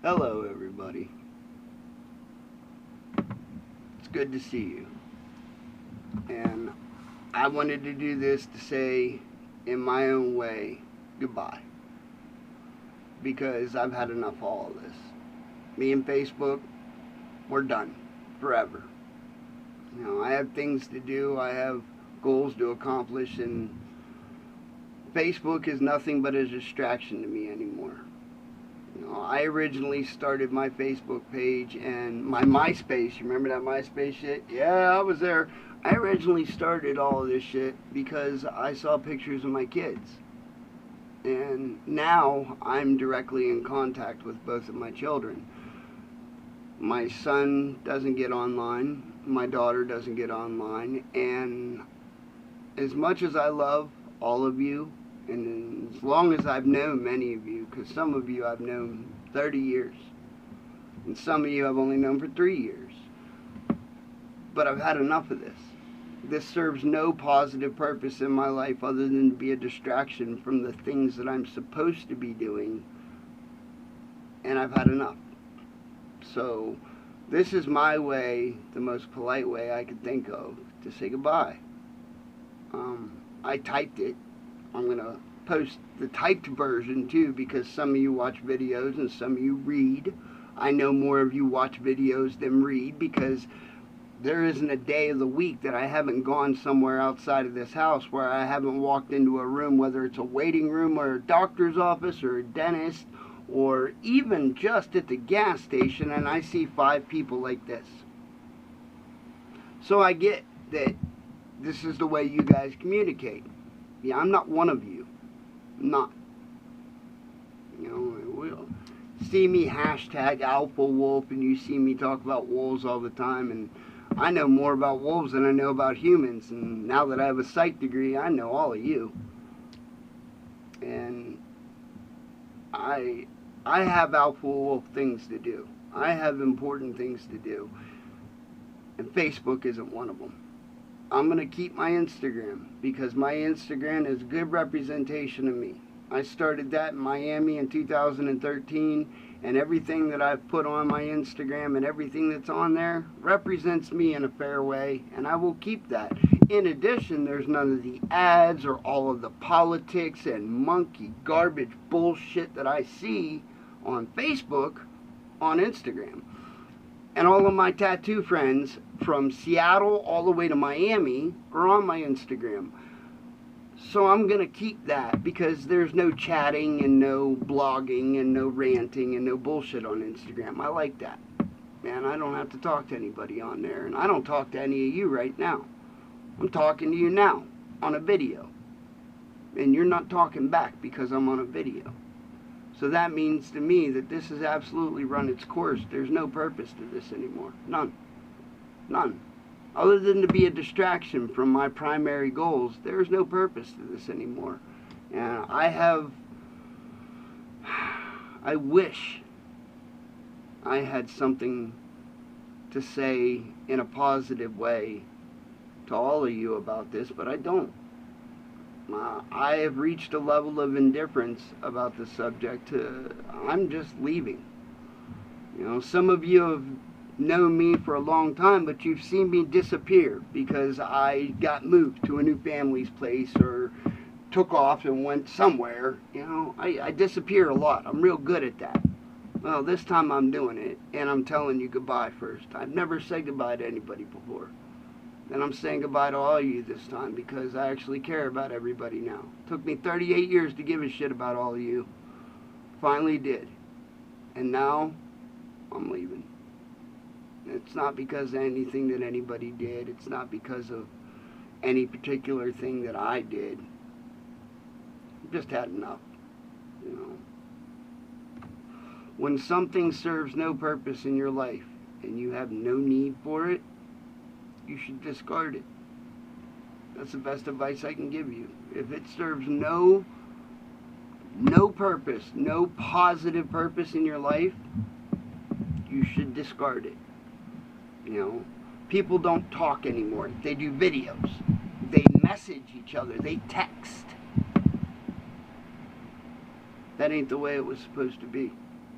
Hello everybody. It's good to see you. And I wanted to do this to say, in my own way, goodbye. Because I've had enough of all of this. Me and Facebook, we're done. Forever. You know, I have things to do, I have goals to accomplish, and Facebook is nothing but a distraction to me anymore. You know, I originally started my Facebook page and my MySpace. You remember that MySpace shit? Yeah, I was there. I originally started all of this shit because I saw pictures of my kids. And now I'm directly in contact with both of my children. My son doesn't get online. My daughter doesn't get online. And as much as I love all of you, and as long as I've known many of you, because some of you I've known 30 years, and some of you I've only known for 3 years, but I've had enough of this. This serves no positive purpose in my life other than to be a distraction from the things that I'm supposed to be doing, and I've had enough. So this is my way, the most polite way I could think of, to say goodbye. I typed it. I'm going to post the typed version too, because some of you watch videos and some of you read. I know more of you watch videos than read, because there isn't a day of the week that I haven't gone somewhere outside of this house where I haven't walked into a room, whether it's a waiting room or a doctor's office or a dentist or even just at the gas station, and I see 5 people like this. So I get that this is the way you guys communicate. Yeah, I'm not one of you. I'm not. You know, we'll see me hashtag alpha wolf, and you see me talk about wolves all the time, and I know more about wolves than I know about humans, and now that I have a psych degree, I know all of you. And I have alpha wolf things to do. I have important things to do, and Facebook isn't one of them. I'm going to keep my Instagram, because my Instagram is a good representation of me. I started that in Miami in 2013, and everything that I've put on my Instagram and everything that's on there represents me in a fair way, and I will keep that. In addition, there's none of the ads or all of the politics and monkey garbage bullshit that I see on Facebook on Instagram. And all of my tattoo friends from Seattle all the way to Miami are on my Instagram. So I'm going to keep that, because there's no chatting and no blogging and no ranting and no bullshit on Instagram. I like that. Man, I don't have to talk to anybody on there. And I don't talk to any of you right now. I'm talking to you now on a video. And you're not talking back because I'm on a video. So that means to me that this has absolutely run its course. There's no purpose to this anymore. None. None. Other than to be a distraction from my primary goals, there's no purpose to this anymore. And I wish I had something to say in a positive way to all of you about this, but I don't. I have reached a level of indifference about the subject. I'm just leaving. You know, some of you have known me for a long time, but you've seen me disappear because I got moved to a new family's place or took off and went somewhere. You know, I disappear a lot. I'm real good at that. Well, this time I'm doing it, and I'm telling you goodbye first. I've never said goodbye to anybody before. And I'm saying goodbye to all of you this time, because I actually care about everybody now. It took me 38 years to give a shit about all of you. Finally did. And now, I'm leaving. It's not because of anything that anybody did. It's not because of any particular thing that I did. I've just had enough. You know. When something serves no purpose in your life, and you have no need for it, you should discard it. That's the best advice I can give you. If it serves no purpose, no positive purpose in your life, you should discard it. You know, people don't talk anymore. They do videos. They message each other. They text. That ain't the way it was supposed to be.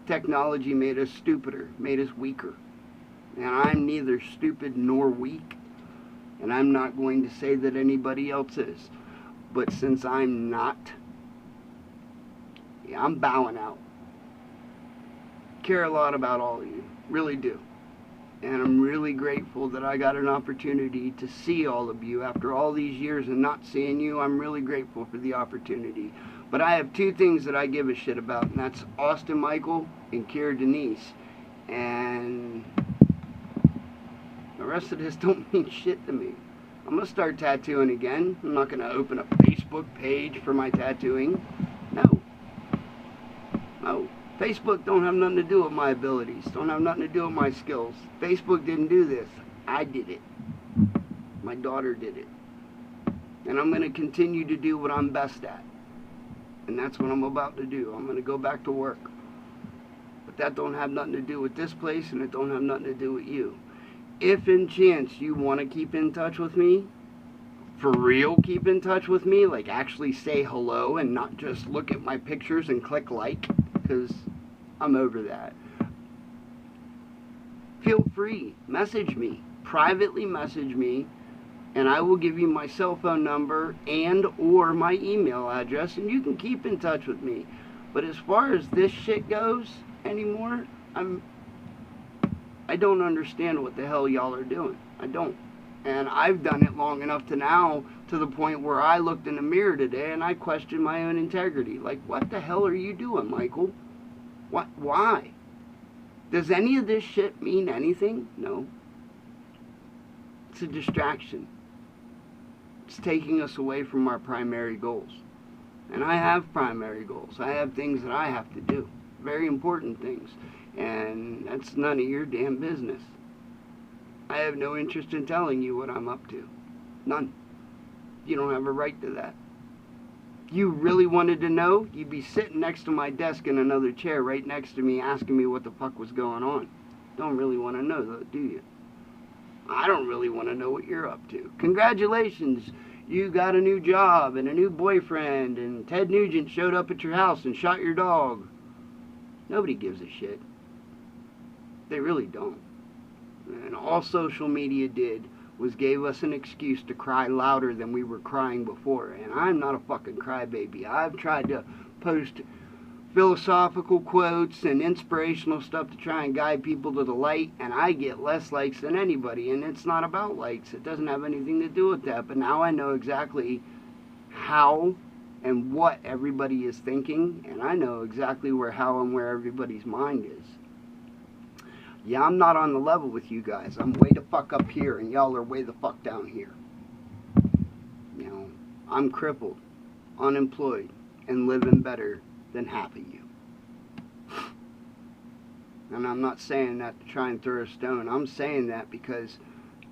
Technology made us stupider, made us weaker. And I'm neither stupid nor weak. And I'm not going to say that anybody else is. But since I'm not, yeah, I'm bowing out. Care a lot about all of you. Really do. And I'm really grateful that I got an opportunity to see all of you after all these years and not seeing you. I'm really grateful for the opportunity. But I have two things that I give a shit about, and that's Austin Michael and Kira Denise. And the rest of this don't mean shit to me. I'm going to start tattooing again. I'm not going to open a Facebook page for my tattooing. No. No. Facebook don't have nothing to do with my abilities. Don't have nothing to do with my skills. Facebook didn't do this. I did it. My daughter did it. And I'm going to continue to do what I'm best at. And that's what I'm about to do. I'm going to go back to work. But that don't have nothing to do with this place, and it don't have nothing to do with you. If in chance you want to keep in touch with me, for real keep in touch with me, like actually say hello and not just look at my pictures and click like, because I'm over that. Feel free, message me, privately message me, and I will give you my cell phone number and or my email address, and you can keep in touch with me. But as far as this shit goes anymore, I don't understand what the hell y'all are doing. I don't. And I've done it long enough to now, to the point where I looked in the mirror today and I questioned my own integrity. Like, what the hell are you doing, Michael? What? Why? Does any of this shit mean anything? No. It's a distraction. It's taking us away from our primary goals. And I have primary goals. I have things that I have to do. Very important things. And that's none of your damn business. I have no interest in telling you what I'm up to. None. You don't have a right to that. If you really wanted to know, you'd be sitting next to my desk in another chair right next to me asking me what the fuck was going on. Don't really want to know, though, do you? I don't really want to know what you're up to. Congratulations. You got a new job and a new boyfriend, and Ted Nugent showed up at your house and shot your dog. Nobody gives a shit. They really don't. And all social media did was gave us an excuse to cry louder than we were crying before. And I'm not a fucking crybaby. I've tried to post philosophical quotes and inspirational stuff to try and guide people to the light, and I get less likes than anybody. And it's not about likes. It doesn't have anything to do with that. But now I know exactly how and what everybody is thinking, and I know exactly how and where everybody's mind is. Yeah, I'm not on the level with you guys. I'm way the fuck up here, and y'all are way the fuck down here. You know, I'm crippled, unemployed, and living better than half of you. And I'm not saying that to try and throw a stone. I'm saying that because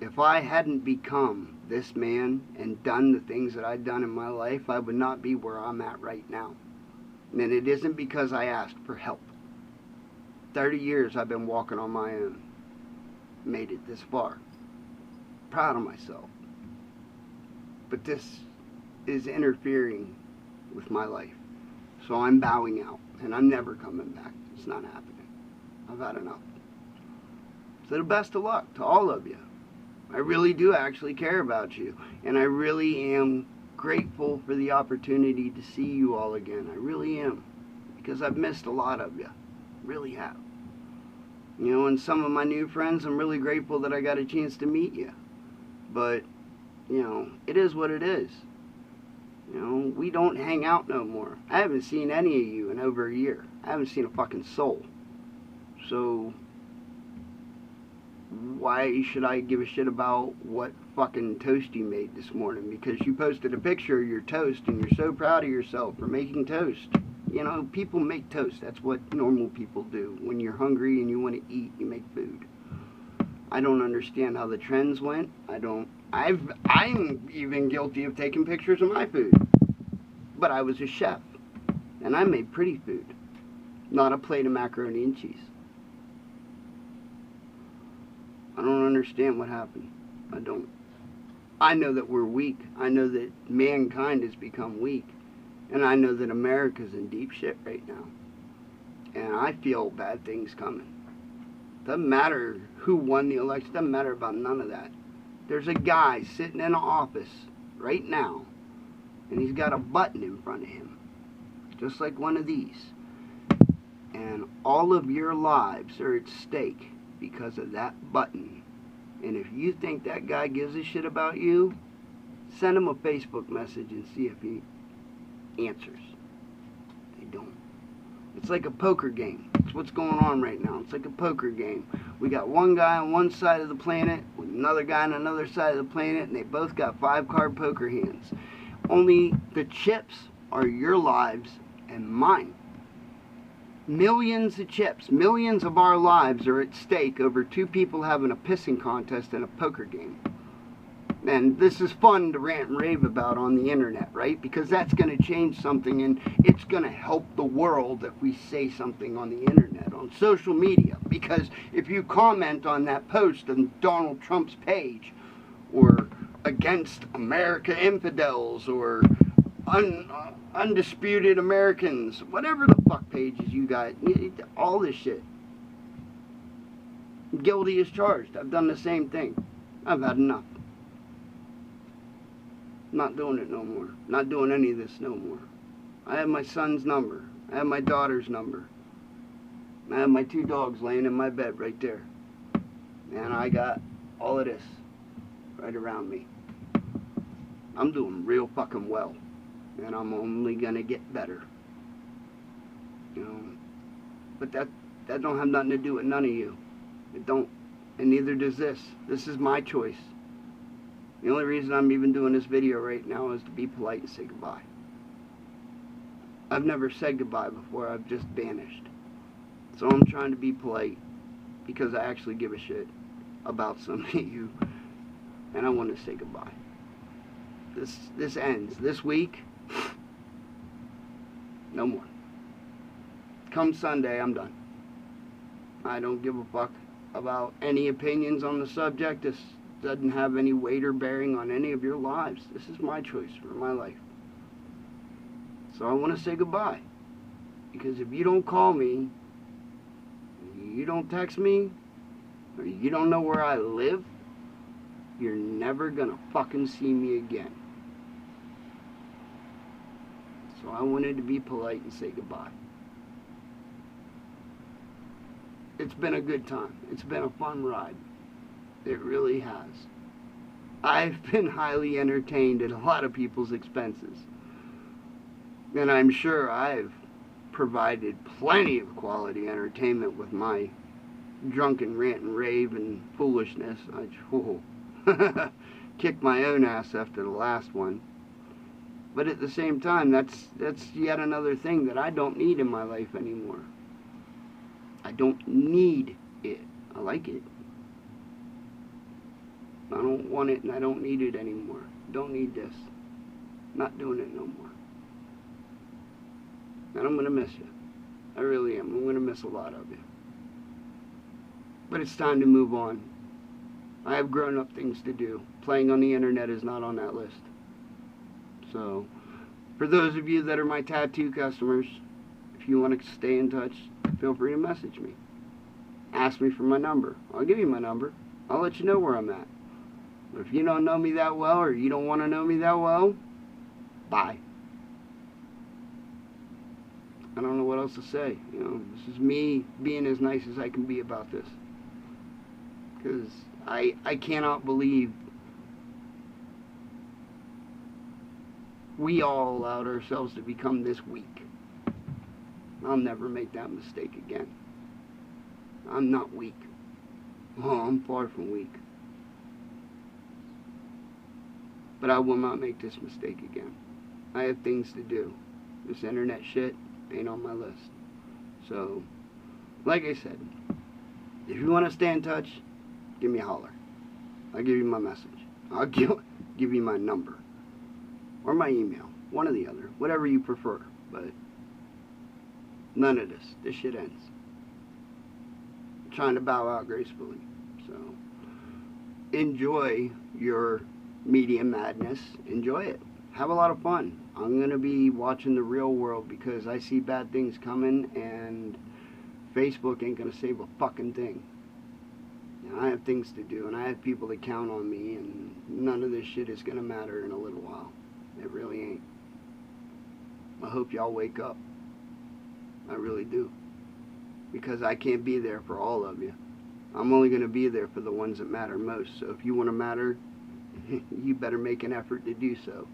if I hadn't become this man and done the things that I've done in my life, I would not be where I'm at right now. And it isn't because I asked for help. 30 years I've been walking on my own. Made it this far. Proud of myself. But this is interfering with my life. So I'm bowing out. And I'm never coming back. It's not happening. I've had enough. So the best of luck to all of you. I really do actually care about you. And I really am grateful for the opportunity to see you all again. I really am. Because I've missed a lot of you. Really have. You know, and some of my new friends, I'm really grateful that I got a chance to meet you. But, you know, it is what it is. You know, we don't hang out no more. I haven't seen any of you in over a year. I haven't seen a fucking soul. So, why should I give a shit about what fucking toast you made this morning? Because you posted a picture of your toast and you're so proud of yourself for making toast. You know, people make toast. That's what normal people do. When you're hungry and you want to eat, you make food. I don't understand how the trends went. I'm even guilty of taking pictures of my food. But I was a chef. And I made pretty food. Not a plate of macaroni and cheese. I don't understand what happened. I don't. I know that we're weak. I know that mankind has become weak. And I know that America's in deep shit right now. And I feel bad things coming. Doesn't matter who won the election. Doesn't matter about none of that. There's a guy sitting in an office right now, and he's got a button in front of him, just like one of these. And all of your lives are at stake because of that button. And if you think that guy gives a shit about you, send him a Facebook message and see if he answers. They don't. It's like a poker game. It's what's going on right now. It's like a poker game. We got one guy on one side of the planet with another guy on another side of the planet, and they both got 5-card poker hands. Only the chips are your lives and mine. Millions of chips, millions of our lives are at stake over two people having a pissing contest in a poker game. And this is fun to rant and rave about on the internet, right? Because that's going to change something, and it's going to help the world if we say something on the internet, on social media. Because if you comment on that post on Donald Trump's page, or against America infidels, or undisputed Americans, whatever the fuck pages you got, all this shit. Guilty as charged. I've done the same thing. I've had enough. Not doing it no more. Not doing any of this no more. I have my son's number. I have my daughter's number. I have my 2 dogs laying in my bed right there. And I got all of this right around me. I'm doing real fucking well. And I'm only gonna get better. You know. But that don't have nothing to do with none of you. It don't. And neither does this. This is my choice. The only reason I'm even doing this video right now is to be polite and say goodbye. I've never said goodbye before. I've just vanished. So I'm trying to be polite because I actually give a shit about some of you. And I want to say goodbye. This ends. This week, no more. Come Sunday, I'm done. I don't give a fuck about any opinions on the subject. This doesn't have any weight or bearing on any of your lives. This is my choice for my life. So I want to say goodbye. Because if you don't call me, you don't text me, or you don't know where I live, you're never gonna fucking see me again. So I wanted to be polite and say goodbye. It's been a good time. It's been a fun ride. It really has. I've been highly entertained at a lot of people's expenses. And I'm sure I've provided plenty of quality entertainment with my drunken rant and rave and foolishness. I kicked my own ass after the last one. But at the same time, that's yet another thing that I don't need in my life anymore. I don't need it. I like it. I don't want it and I don't need it anymore. Don't need this. Not doing it no more. And I'm going to miss you. I really am. I'm going to miss a lot of you. But it's time to move on. I have grown-up things to do. Playing on the internet is not on that list. So, for those of you that are my tattoo customers, if you want to stay in touch, feel free to message me. Ask me for my number. I'll give you my number. I'll let you know where I'm at. But if you don't know me that well, or you don't want to know me that well, bye. I don't know what else to say. You know, this is me being as nice as I can be about this. Because I cannot believe we all allowed ourselves to become this weak. I'll never make that mistake again. I'm not weak. Oh, I'm far from weak. But I will not make this mistake again. I have things to do. This internet shit ain't on my list. So, like I said, if you want to stay in touch, give me a holler. I'll give you my message. I'll give you my number. Or my email. One or the other. Whatever you prefer. But none of this. This shit ends. I'm trying to bow out gracefully. So, enjoy your media madness. Enjoy it. Have a lot of fun. I'm going to be watching the real world because I see bad things coming, and Facebook ain't gonna save a fucking thing. You know, I have things to do, and I have people that count on me, and none of this shit is gonna matter in a little while. It really ain't. I hope y'all wake up. I really do. Because I can't be there for all of you. I'm only going to be there for the ones that matter most. So if you want to matter, you better make an effort to do so.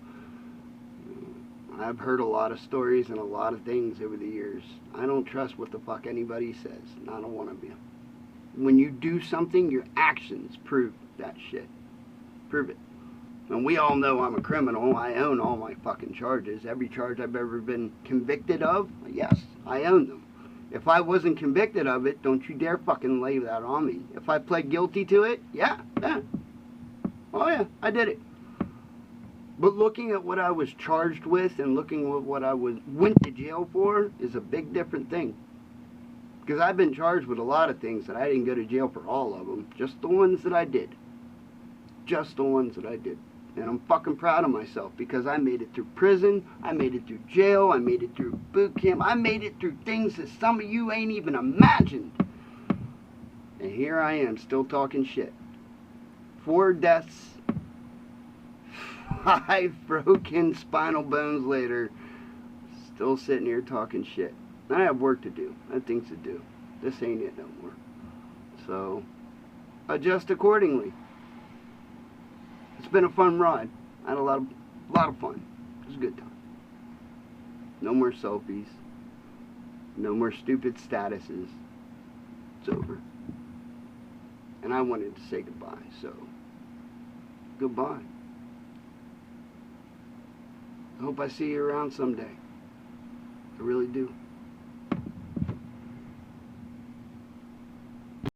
I've heard a lot of stories and a lot of things over the years. I don't trust what the fuck anybody says. Not a one of you. When you do something, your actions prove that shit. Prove it. And we all know I'm a criminal. I own all my fucking charges. Every charge I've ever been convicted of, yes, I own them. If I wasn't convicted of it, don't you dare fucking lay that on me. If I pled guilty to it, yeah. Oh yeah, I did it. But looking at what I was charged with and looking at what I went to jail for is a big different thing. Because I've been charged with a lot of things that I didn't go to jail for all of them. Just the ones that I did. Just the ones that I did. And I'm fucking proud of myself because I made it through prison, I made it through jail, I made it through boot camp, I made it through things that some of you ain't even imagined. And here I am still talking shit. 4 deaths, 5 broken spinal bones later, still sitting here talking shit. I have work to do, I have things to do. This ain't it no more. So, adjust accordingly. It's been a fun ride. I had a lot of fun. It was a good time. No more selfies. No more stupid statuses. It's over. And I wanted to say goodbye, so goodbye. I hope I see you around someday. I really do.